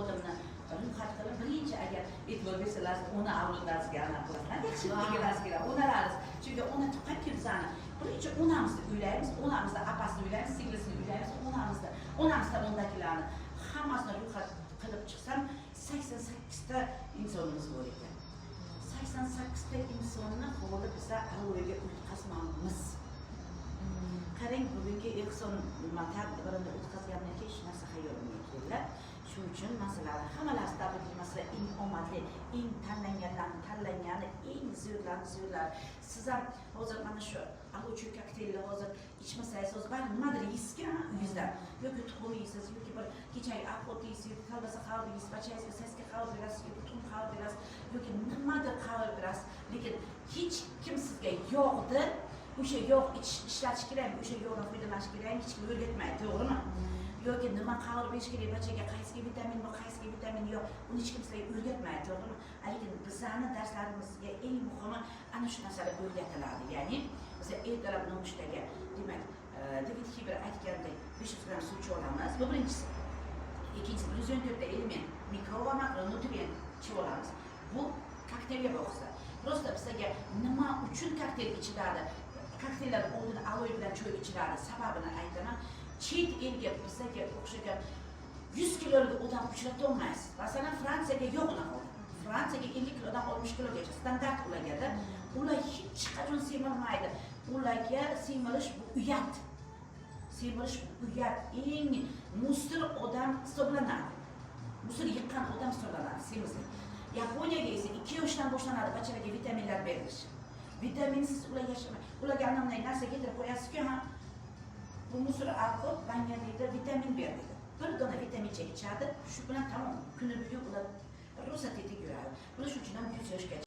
odamni ro'yxat qilib birinchi agar e'tibor bersalar 10 avlodasiga aniq qilaman. Yaxshiliklarga o'naramiz. Chunki ona tuqqanki bizani birinchi onamizni uylaymiz, onamizni apasini uylaymiz, singlisini uylaymiz, onamizda bundakilarni hammasini ro'yxat qilib chiqsam 88 ta insonimiz bor ekan. 88 ta insonni holi biza avliga o'tkazmaymiz. Qarang, bugungi ehson tadbirini o'tkazgandan keyin hech narsa hayolimga keldi. Shuning uchun masalani hammalasi tabrikli masala eng omadli, eng tanlanganlarni tanlangani, eng zo'rlar. Siz ham hozir mana shu alo'chi kokteylni hozir ichmasangiz, hozir bari nimadir yeysiz-ku uyingizda. Yoki tuxum yeysiz, yoki bir kechagi ovqat yeysiz, yoki kolbasa qavur yeysiz, bachangizga saska qavur berasiz, yoki tuxum qavur berasiz, yoki nimadir qavur berasiz. Lekin hech kim sizga yog'ni o'sha yog' ishlatish kerakmi, o'sha yog'dan foydalanish kerakmi, hech kim o'rgatmaydi, to'g'rimi? Yoki nima qavur berish kerak, bachaga qaysi vitamin va qaysi vitamin yo'q, uni hech kim sizga o'rgatmaydi, to'g'rimi? Lekin bizning darslarimizga eng muhimi ana shu narsalar o'rgatiladi. Ya'ni biz ertalab nonushtaga, demak, David Hiber aytgandek 500 gram suv ichamiz. Bu birinchisi. Ikkinchisi 114 ta element, mikro va makronutrient ichamiz. Bu kokteylga o'xshaydi. Prosta bizga nima uchun kokteyl ichiladi? Kokteyllar oldin aloe bilan choy ichiladi. Sababini aytaman. Chet elga bizga o'xshagan 100 kilolik odam uchrata olmaysiz. Masalan, Fransiyaga yo'q unaqa. Fransiyaga 50 kilodan 60 kilogacha standart ularga. Ular hech qachon semirmaydi. Ularga semirish bu uyat. Semirish bu uyat. Eng mustir odam hisoblanadi. Mustir yiqqan odam hisoblanadi semizlik. Yaponiyaga esa 2 yoshdan boshlanadi bachalarga vitaminlar berilish. Vitaminsiz ular yashamaydi. Ularga anamday narsa keltirib qo'yasiz-ku, ha. Bu mustir ovqat banganlikda vitamin beradi. Bir dona vitamincha ichadi, shu bilan tamom. Kuni bo'yi ular rosa tetik yuradi. Bular shu uchun ham 100 yoshgacha